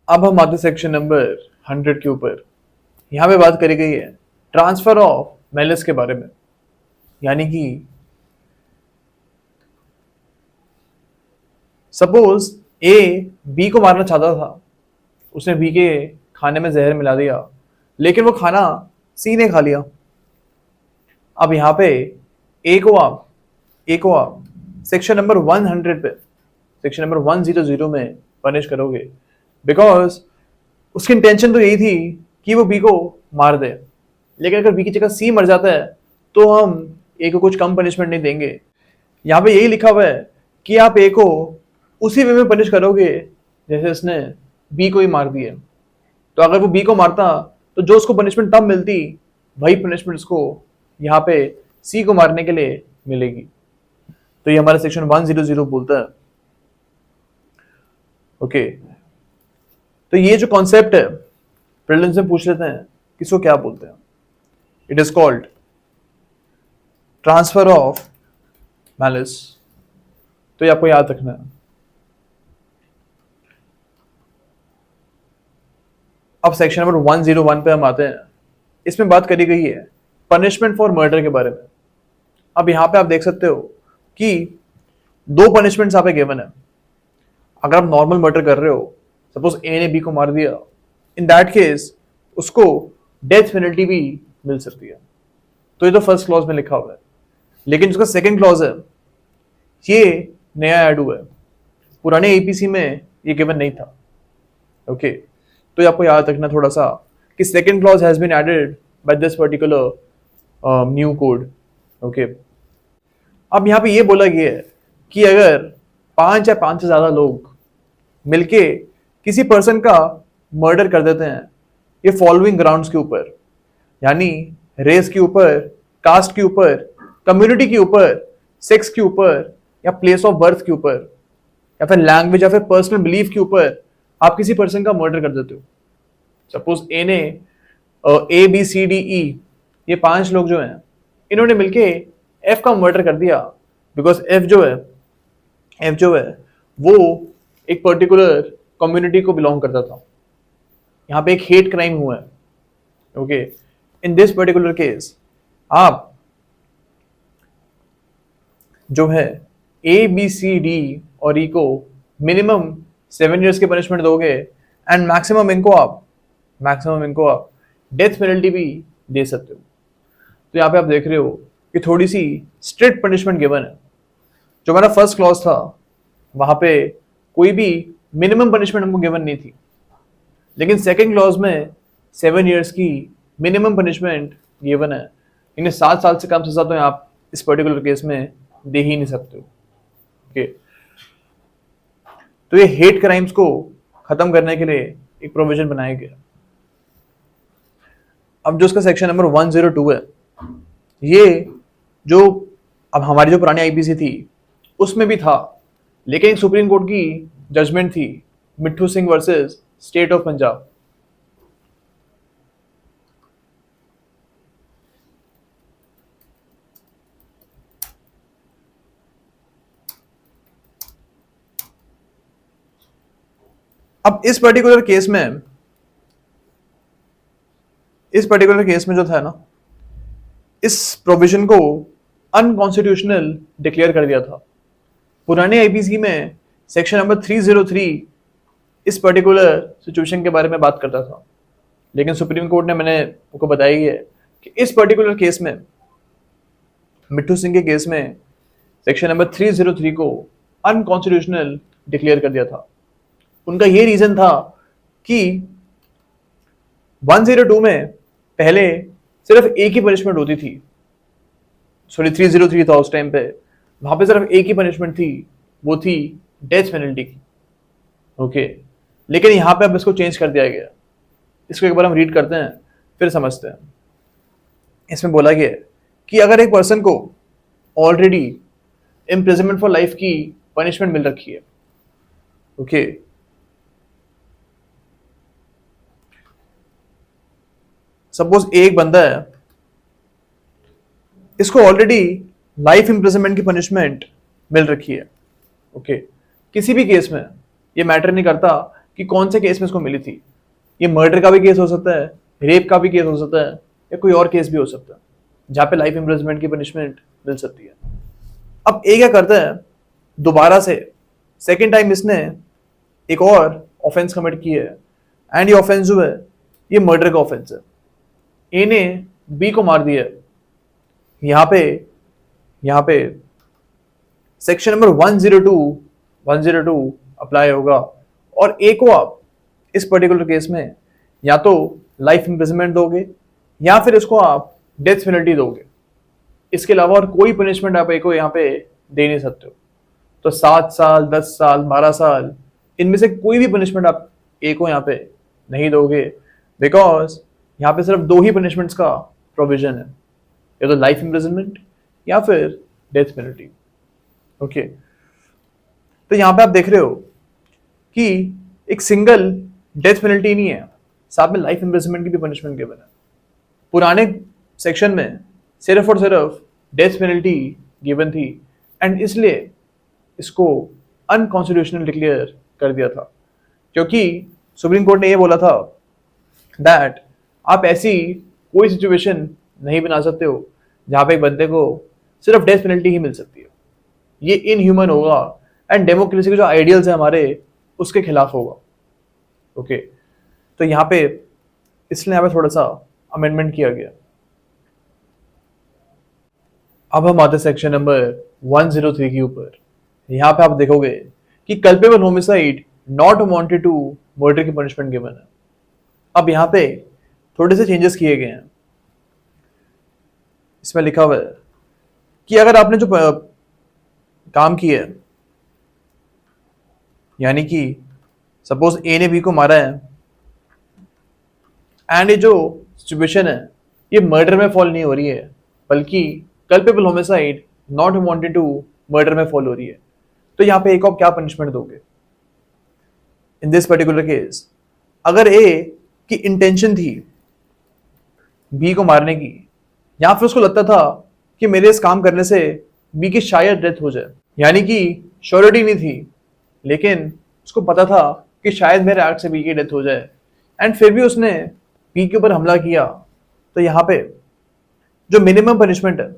अब हम आते सेक्शन नंबर 100 के ऊपर। यहाँ पे बात करी गई है ट्रांसफर ऑफ मेलिस के बारे में, यानी कि सपोज ए बी को मारना चाहता था, उसने बी के खाने में जहर मिला दिया, लेकिन वो खाना सी ने खा लिया। अब यहाँ पे ए को आप सेक्शन नंबर 100 पे, सेक्शन नंबर 100 में पनिश करोगे, बिकॉज उसकी इंटेंशन तो यही थी कि वो बी को मार दे। लेकिन अगर बी की जगह सी मर जाता है तो हम ए को कुछ कम पनिशमेंट नहीं देंगे। यहाँ पे यही लिखा हुआ है कि आप ए को उसी वे में पनिश करोगे जैसे उसने बी को ही मार दिया। तो अगर वो बी को मारता तो जो उसको पनिशमेंट तब मिलती, वही पनिशमेंट उसको यहाँ पे सी को मारने के लिए मिलेगी। तो ये हमारा सेक्शन 100 बोलता है। ओके, तो ये जो कॉन्सेप्ट है प्रीलिम्स में पूछ लेते हैं किसको क्या बोलते हैं। It is called transfer of malice. तो ये आपको याद रखना है। अब सेक्शन नंबर 101 पे हम आते हैं। इसमें बात करी गई है पनिशमेंट फॉर मर्डर के बारे में। अब यहाँ पे आप देख सकते हो कि दो पनिशमेंट्स यहाँ पे गिवन है। अगर आप नॉर्मल मर्डर कर रहे हो, सपोज ए ने बी को मार दिया, इन दैट केस उसको डेथ पेनल्टी भी मिल सकती है। तो ये तो फर्स्ट क्लॉज में लिखा हुआ है। लेकिन उसका सेकंड क्लॉज है, ये नया ऐड हुआ है, पुराने एपीसी में ये गिवन नहीं था। ओके, तो ये आपको याद रखना थोड़ा सा कि second clause has been added by this particular new code. Okay, अब यहाँ पे ये बोला गया है कि अगर 5 या 5 से ज्यादा लोग मिलके किसी पर्सन का मर्डर कर देते हैं, ये फॉलोइंग ग्राउंड्स के ऊपर, यानी रेस के ऊपर, कास्ट के ऊपर, कम्युनिटी के ऊपर, सेक्स के ऊपर, या प्लेस ऑफ बर्थ के ऊपर, या फिर लैंग्वेज या फिर पर्सनल बिलीफ के ऊपर आप किसी पर्सन का मर्डर कर देते हो। सपोज ए ने A B C D E, ये 5 लोग जो हैं इन्होंने मिलके एफ का मर्डर कर दिया, बिकॉज एफ जो है वो एक पर्टिकुलर कम्युनिटी को बिलोंग करता था। यहाँ पे एक हेट क्राइम हुआ है। Okay, in this particular case आप जो है ए बी सी डी और ई को मिनिमम 7 ईयर्स की पनिशमेंट दोगे, एंड मैक्सिमम इनको आप डेथ पेनल्टी भी दे सकते हो। तो यहाँ पे आप देख रहे हो कि थोड़ी सी स्ट्रिक्ट पनिशमेंट गिवन है। जो हमारा फर्स्ट क्लॉज था वहां पे कोई भी मिनिमम पनिशमेंट हमको गिवन नहीं थी, लेकिन सेकंड क्लॉज में 7 ईयर्स की मिनिमम पनिशमेंट गिवन है। इन्हें 7 साल से कम सजा तो आप इस पर्टिकुलर केस में दे ही नहीं सकते हो। ओके, तो ये हेट क्राइम्स को खत्म करने के लिए एक प्रोविजन बनाया गया। अब जो उसका सेक्शन नंबर 102 है, ये जो अब हमारी जो पुरानी आईपीसी थी उसमें भी था, लेकिन एक सुप्रीम कोर्ट की जजमेंट थी, मिट्ठू Singh versus state of Punjab. अब इस पर्टिकुलर केस में जो था ना, इस प्रोविजन को अनकॉन्स्टिट्यूशनल डिक्लेयर कर दिया था। पुराने आईपीसी में सेक्शन नंबर 303 इस पर्टिकुलर सिचुएशन के बारे में बात करता था, लेकिन सुप्रीम कोर्ट ने, मैंने आपको बताया ही है कि इस पर्टिकुलर केस में, मिट्ठू सिंह के केस में, सेक्शन नंबर 303 को अनकॉन्स्टिट्यूशनल डिक्लेयर कर दिया था। उनका ये रीजन था कि 102 में पहले सिर्फ एक ही पनिशमेंट होती थी, सॉरी 303 था उस टाइम पे, वहां पे सिर्फ एक ही पनिशमेंट थी, वो थी डेथ पेनल्टी की। ओके, लेकिन यहां पे अब इसको चेंज कर दिया गया। इसको एक बार हम रीड करते हैं फिर समझते हैं। इसमें बोला गया है कि अगर एक पर्सन को ऑलरेडी इम्प्रिजनमेंट फॉर लाइफ की पनिशमेंट मिल रखी है, ओके, सपोज एक बंदा है, इसको ऑलरेडी लाइफ इम्प्रिजनमेंट की पनिशमेंट मिल रखी है। ओके, किसी भी केस में ये मैटर नहीं करता कि कौन से केस में इसको मिली थी। ये मर्डर का भी केस हो सकता है, रेप का भी केस हो सकता है, या कोई और केस भी हो सकता है जहाँ पे लाइफ इम्प्रिजनमेंट की पनिशमेंट मिल सकती है। अब ए क्या करता है, दोबारा से सेकेंड टाइम इसने एक और ऑफेंस कमिट की है, एंड ये ऑफेंस जो है ये मर्डर का ऑफेंस है। ए ने बी को मार दिया। यहाँ पे सेक्शन नंबर 102 अप्लाई होगा, और ए को आप इस पर्टिकुलर केस में या तो लाइफ इम्प्रिजनमेंट दोगे या फिर इसको आप डेथ पेनल्टी दोगे। इसके अलावा और कोई पनिशमेंट आप ए को यहाँ पे दे नहीं सकते हो। तो 7 साल, 10 साल, 12 साल, इनमें से कोई भी पनिशमेंट आप ए को यहाँ पे नहीं दोगे, बिकॉज यहाँ पे सिर्फ 2 ही पनिशमेंट्स का प्रोविजन है, या तो लाइफ इम्प्रिजनमेंट या फिर डेथ पेनल्टी। ओके, तो यहाँ पे आप देख रहे हो कि एक सिंगल डेथ पेनल्टी नहीं है, साथ में लाइफ इम्प्रिजनमेंट की भी पनिशमेंट गिवन है। पुराने सेक्शन में सिर्फ और सिर्फ डेथ पेनल्टी गिवन थी, एंड इसलिए इसको अनकॉन्स्टिट्यूशनल डिक्लेयर कर दिया था, क्योंकि सुप्रीम कोर्ट ने ये बोला था दैट आप ऐसी कोई सिचुएशन नहीं बना सकते हो जहां पे एक बंदे को सिर्फ डेथ पेनल्टी ही मिल सकती है। ये इनह्यूमन होगा एंड डेमोक्रेसी के जो आइडियल्स है हमारे, उसके खिलाफ होगा। ओके, तो यहाँ पे इसलिए यहाँ पे थोड़ा सा अमेंडमेंट किया गया। अब हम आते सेक्शन नंबर 103 के ऊपर। यहाँ पे आप देखोगे कि culpable homicide not amounted to murder की पनिशमेंट गिवन है। अब यहाँ पे थोड़े से चेंजेस किए गए हैं। इसमें लिखा हुआ है कि अगर आपने जो काम किया है, यानी कि सपोज ए ने बी को मारा है, एंड ये जो सिचुएशन है ये मर्डर में फॉल नहीं हो रही है, बल्कि culpable homicide not amounted to murder में फॉल हो रही है, तो यहाँ पे एक आप क्या पनिशमेंट दोगे इन दिस पर्टिकुलर केस? अगर ए की इंटेंशन थी बी को मारने की, या फिर उसको लगता था कि मेरे इस काम करने से बी की शायद डेथ हो जाए, यानी कि श्योरिटी नहीं थी, लेकिन उसको पता था कि शायद मेरे एक्ट से बी की डेथ हो जाए, एंड फिर भी उसने बी के ऊपर हमला किया, तो यहाँ पे जो मिनिमम पनिशमेंट है,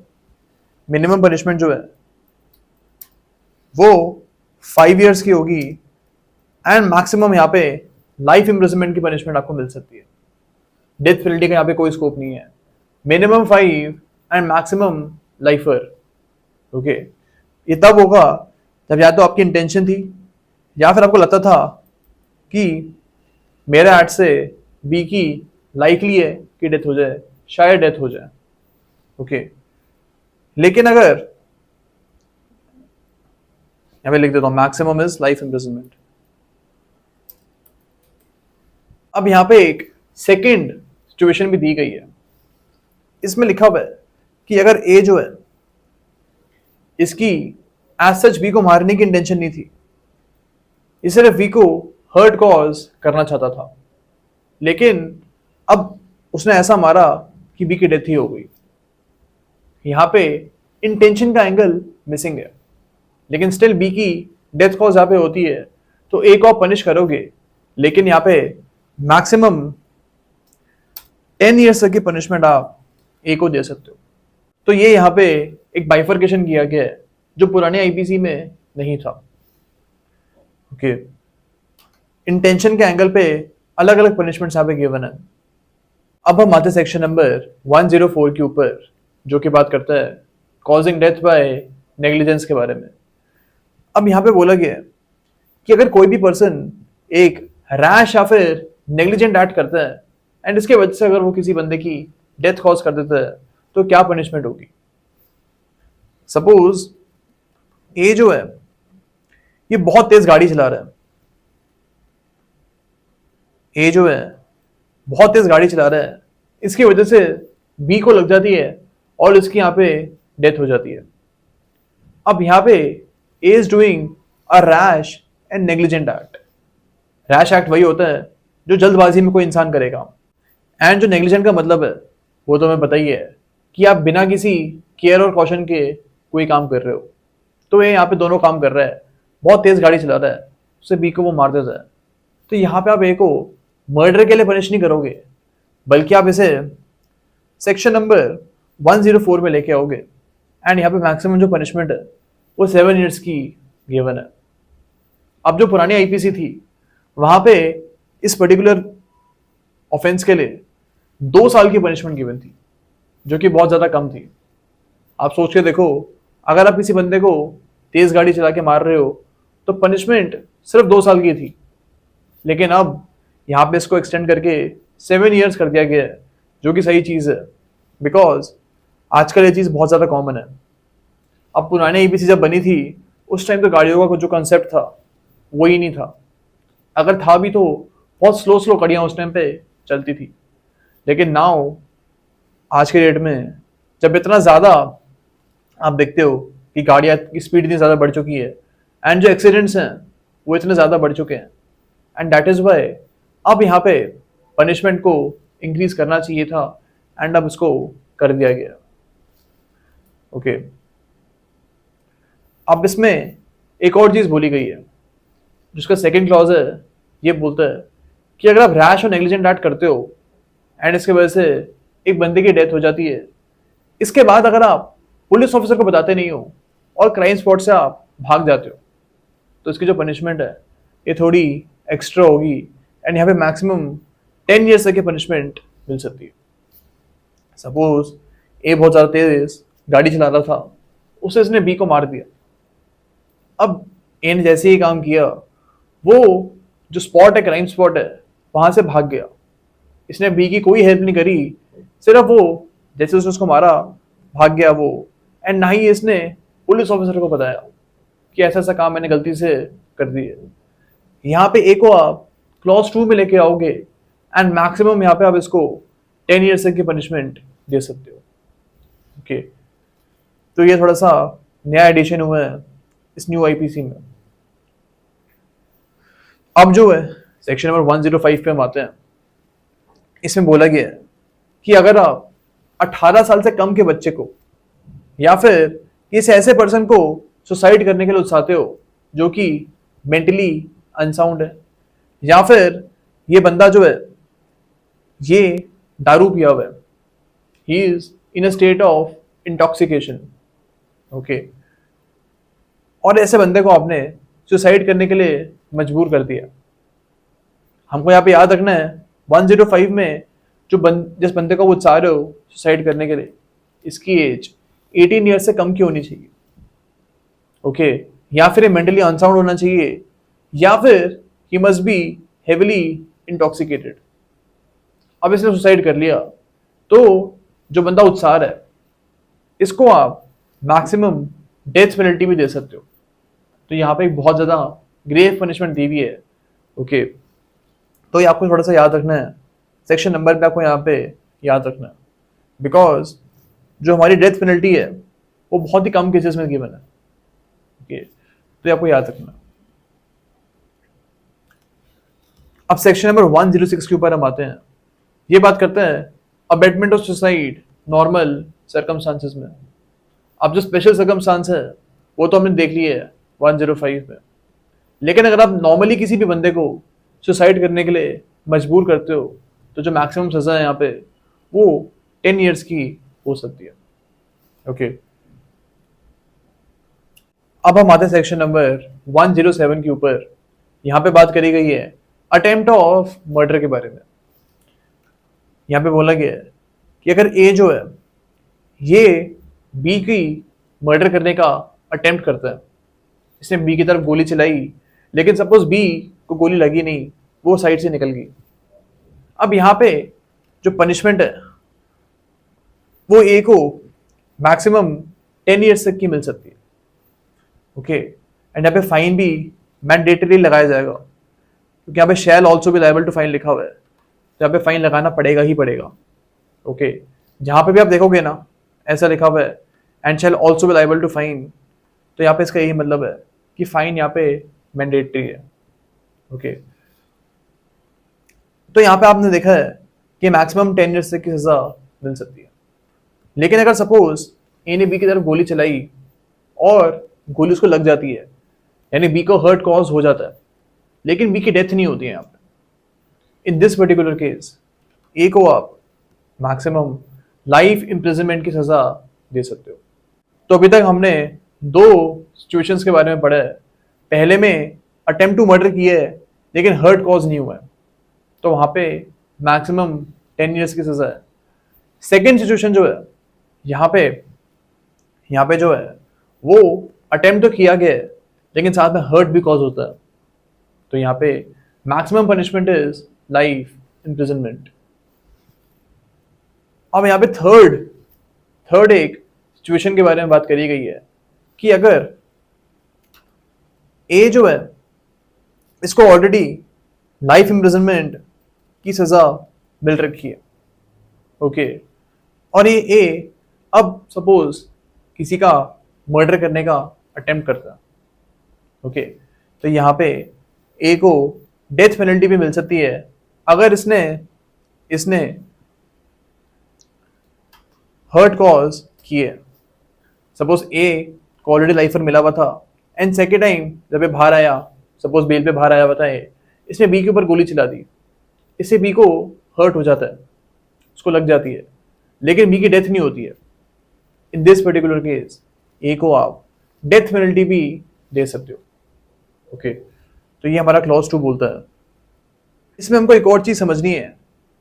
मिनिमम पनिशमेंट जो है वो 5 years की होगी, एंड मैक्सिमम यहाँ पे लाइफ इम्प्रिजनमेंट की पनिशमेंट आपको मिल सकती है। डेथ पेनल्टी का यहाँ पे कोई स्कोप नहीं है। Minimum 5 and maximum lifer. Okay, ये तब होगा जब या तो आपकी इंटेंशन थी या फिर आपको लगता था कि मेरे एक्ट से बी की लाइकली है कि डेथ हो जाए, शायद डेथ हो जाए। ओके, लेकिन अगर यहाँ पे लिख देता हूं मैक्सिमम इज लाइफ इम्प्रिजनमेंट। अब यहाँ पे एक सेकेंड सिचुएशन भी दी गई है। इसमें लिखा हुआ है कि अगर ए जो है इसकी एज सच बी को मारने की इंटेंशन नहीं थी, ये सिर्फ बी को हर्ट कॉज करना चाहता था, लेकिन अब उसने ऐसा मारा कि बी की डेथ ही हो गई। यहाँ पे इंटेंशन का एंगल मिसिंग है, लेकिन स्टिल बी की डेथ कॉज यहाँ पे होती है, तो ए को आप पनिश करोगे, लेकिन यहाँ पे मैक्सिमम 10 years तक की पनिशमेंट आप ए को दे सकते हो। तो ये यहाँ पे एक बाइफर्केशन किया गया है जो पुराने आईपीसी में नहीं था। ओके, इंटेंशन के एंगल पे अलग अलग पनिशमेंट्स यहाँ पे गिवन है। अब हम आते सेक्शन नंबर 104 के ऊपर, जो कि बात करता है कॉजिंग डेथ बाय नेग्लिजेंस के बारे में। अब यहाँ पे बोला गया है कि अगर कोई भी पर्सन एक रैश या फिर नेग्लिजेंट एक्ट करता है, एंड इसके वजह से अगर वो किसी बंदे की डेथ कॉज कर देता है, तो क्या पनिशमेंट होगी? सपोज ए जो है ये बहुत तेज गाड़ी चला रहा है, ए जो है बहुत तेज गाड़ी चला रहा है, इसकी वजह से बी को लग जाती है और इसकी यहाँ पे डेथ हो जाती है। अब यहाँ पे A is doing a rash and negligent act. Rash act वही होता है जो जल्दबाजी में कोई इंसान करेगा, एंड जो नेग्लिजेंट का मतलब है वो तो हमें पता ही है कि आप बिना किसी केयर और कॉशन के कोई काम कर रहे हो। तो ये यहाँ पे दोनों काम कर रहा है, बहुत तेज गाड़ी चला रहा है, उससे बी को वो मार देता है, तो यहाँ पे आप ए को मर्डर के लिए पनिश नहीं करोगे, बल्कि आप इसे सेक्शन नंबर 104 में लेके आओगे। एंड यहाँ पे मैक्सिमम जो पनिशमेंट है वो 7 ईयर्स की गिवन है। अब जो पुरानी आईपीसी थी वहां पे इस पर्टिकुलर ऑफेंस के लिए 2 साल की पनिशमेंट गिवन थी, जो कि बहुत ज्यादा कम थी। आप सोच के देखो, अगर आप किसी बंदे को तेज गाड़ी चला के मार रहे हो तो पनिशमेंट सिर्फ 2 साल की थी, लेकिन अब यहाँ पे इसको एक्सटेंड करके 7 ईयर्स कर दिया गया है, जो कि सही चीज है, बिकॉज आजकल ये चीज बहुत ज्यादा कॉमन है। अब पुरानी ईपीसी जब बनी थी उस टाइम तो गाड़ियों का जो कंसेप्ट था वो ही नहीं था, अगर था भी तो बहुत स्लो स्लो गाड़ियां उस टाइम पे चलती थी। लेकिन नाउ आज के डेट में जब इतना ज्यादा आप देखते हो कि गाड़ियां की स्पीड इतनी ज्यादा बढ़ चुकी है एंड जो एक्सीडेंट्स हैं वो इतने ज्यादा बढ़ चुके हैं, एंड दैट इज वाई अब यहाँ पे पनिशमेंट को इंक्रीज करना चाहिए था एंड अब इसको कर दिया गया। ओके, अब इसमें एक और चीज बोली गई है, जिसका सेकंड क्लॉज है, ये बोलता है कि अगर आप रैश और नेग्लिजेंट एक्ट करते हो एंड इसके वजह से एक बंदे की डेथ हो जाती है, इसके बाद अगर आप पुलिस ऑफिसर को बताते नहीं हो और क्राइम स्पॉट से आप भाग जाते हो, तो इसकी जो पनिशमेंट है ये थोड़ी एक्स्ट्रा होगी एंड यहाँ पे मैक्सिमम 10 ईयर्स तक की पनिशमेंट मिल सकती है। सपोज ए बहुत ज्यादा तेज गाड़ी चला रहा था, उसे इसने बी को मार दिया। अब ए ने जैसे ही काम किया, वो जो स्पॉट है, क्राइम स्पॉट है, वहां से भाग गया। इसने बी की कोई हेल्प नहीं करी, सिर्फ वो जैसे उसने उसको मारा भाग गया वो, एंड ना ही इसने पुलिस ऑफिसर को बताया कि ऐसा ऐसा काम मैंने गलती से कर दिया। यहाँ पे ए को आप क्लॉज 2 में लेके आओगे एंड मैक्सिमम यहाँ पे आप इसको 10 ईयर्स तक की पनिशमेंट दे सकते हो। ओके, तो ये थोड़ा सा नया एडिशन हुआ है इस न्यू आईपीसी में। अब जो है सेक्शन नंबर 105 पे हम आते हैं। इसमें बोला गया है कि अगर आप 18 साल से कम के बच्चे को या फिर किसी ऐसे पर्सन को सुसाइड करने के लिए उकसाते हो जो कि मेंटली अनसाउंड है, या फिर ये बंदा जो है ये दारू पिया हुआ है, he is in a state of intoxication. Okay, और ऐसे बंदे को आपने सुसाइड करने के लिए मजबूर कर दिया। हमको यहाँ पे याद रखना है 105 में जिस बंदे को वो चाह रहे हो सुसाइड करने के लिए, इसकी एज 18 ईयर्स से कम की होनी चाहिए। ओके, या फिर ये मेंटली अनसाउंड होना चाहिए, या फिर he must be heavily intoxicated. अब इसने सुसाइड कर लिया तो जो बंदा उत्साह है इसको आप मैक्सिमम डेथ पेनल्टी भी दे सकते हो। तो यहाँ पे एक बहुत ज्यादा ग्रेव पनिशमेंट दी हुई है। ओके, तो ये आपको थोड़ा सा याद रखना है, सेक्शन नंबर पे आपको यहाँ पे याद रखना है, बिकॉज जो हमारी डेथ पेनल्टी है वो बहुत ही कम केसेस में गिवन है। ओके, तो ये आपको याद रखना। अब सेक्शन नंबर 106 के ऊपर हम आते हैं। ये बात करते हैं abetment of suicide normal circumstances में। अब जो स्पेशल सर्कमस्टांस है वो तो हमने देख लिए है 105 में, लेकिन अगर आप नॉर्मली किसी भी बंदे को सुसाइड करने के लिए मजबूर करते हो तो जो मैक्सिमम सजा है यहाँ पे वो 10 ईयर्स की हो सकती है। ओके, अब हम आते हैं सेक्शन नंबर 107 के ऊपर। यहाँ पे बात करी गई है अटेम्प्ट ऑफ मर्डर के बारे में। यहाँ पे बोला गया है कि अगर ए जो है ये बी की मर्डर करने का अटेम्प्ट करता है, इसने बी की तरफ गोली चलाई, लेकिन सपोज बी को गोली लगी नहीं, वो साइड से निकल गई। अब यहाँ पे जो पनिशमेंट है वो ए को मैक्सिमम 10 ईयर्स तक की मिल सकती है। ओके, एंड यहाँ पे फाइन भी मैंडेटरी लगाया जाएगा, क्योंकि यहाँ पे शैल ऑल्सो भी लायबल टू फाइन लिखा हुआ है, तो यहाँ पे फाइन लगाना पड़ेगा ही पड़ेगा। ओके, जहां पे भी आप देखोगे ना ऐसा लिखा हुआ है and shall also be liable to fine, तो यहाँ पे इसका यही मतलब है कि फाइन यहाँ पे मैंडेटरी है। ओके, तो यहाँ पे आपने देखा है कि मैक्सिमम 10 ईयर्स तक की सजा मिल सकती है। लेकिन अगर सपोज ए ने बी की तरफ गोली चलाई और गोली उसको लग जाती है, यानी बी को हर्ट कॉज हो जाता है, लेकिन बी की डेथ नहीं होती है यहाँ पे, इन दिस पर्टिकुलर केस ए को आप मैक्सिमम लाइफ इम्प्रिजनमेंट की सजा दे सकते हो। तो अभी तक हमने दो सिचुएशंस के बारे में पढ़ा है। पहले में अटेम्प्ट टू मर्डर किया है लेकिन हर्ट कॉज नहीं हुआ है, तो वहां पे मैक्सिमम 10 ईयर्स की सजा है। सेकेंड सिचुएशन जो है यहाँ पे जो है वो अटेम्प्ट तो किया गया है लेकिन साथ में हर्ट भी कॉज होता है, तो यहाँ पे maximum punishment is life imprisonment. अब यहाँ पे थर्ड एक सिचुएशन के बारे में बात करी गई है कि अगर ए जो है इसको ऑलरेडी लाइफ इम्प्रिजनमेंट की सजा मिल रखी है, ओके, और ये ए अब सपोज किसी का मर्डर करने का अटेम्प्ट करता है, ओके, तो यहाँ पे ए को डेथ पेनल्टी भी मिल सकती है अगर इसने हर्ट कॉज किए। सपोज ए को ऑलरेडी लाइफर मिला हुआ था एंड सेकेंड टाइम जब ये बाहर आया, सपोज बेल पे बाहर आया हुआ था, इसने बी के ऊपर गोली चला दी, इससे बी को हर्ट हो जाता है, उसको लग जाती है, लेकिन बी की डेथ नहीं होती है। इन दिस पर्टिकुलर केस ए को आप डेथ पेनल्टी भी दे सकते हो, ओके। तो ये हमारा क्लॉज 2 बोलता है। इसमें हमको एक और चीज समझनी है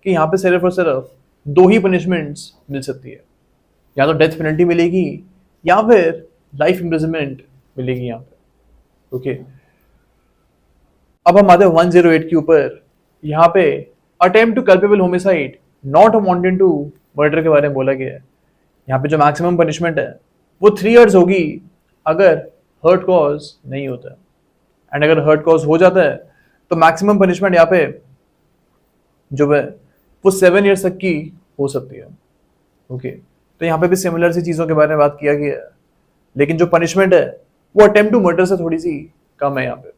कि यहाँ पे सिर्फ और सिर्फ दो ही पनिशमेंट्स मिल सकती है, या तो डेथ पेनल्टी मिलेगी या फिर लाइफ इम्प्रिजनमेंट मिलेगी यहाँ पे, ओके। अब हम आते हैं 108 के ऊपर। यहाँ पे attempt to culpable homicide not amounting to murder के बारे में बोला गया है। यहाँ पे जो मैक्सिमम पनिशमेंट है वो 3 इयर्स होगी अगर हर्ट कॉज नहीं होता है, एंड अगर हर्ट कॉज हो जाता है तो मैक्सिमम पनिशमेंट यहाँ पे जो है वो 7 इयर्स तक की हो सकती है, ओके। तो यहाँ पे भी सिमिलर सी चीज़ों के बारे में बात किया गया है, लेकिन जो पनिशमेंट है वो अटेम्प्ट टू मर्डर से थोड़ी सी कम है यहाँ पे।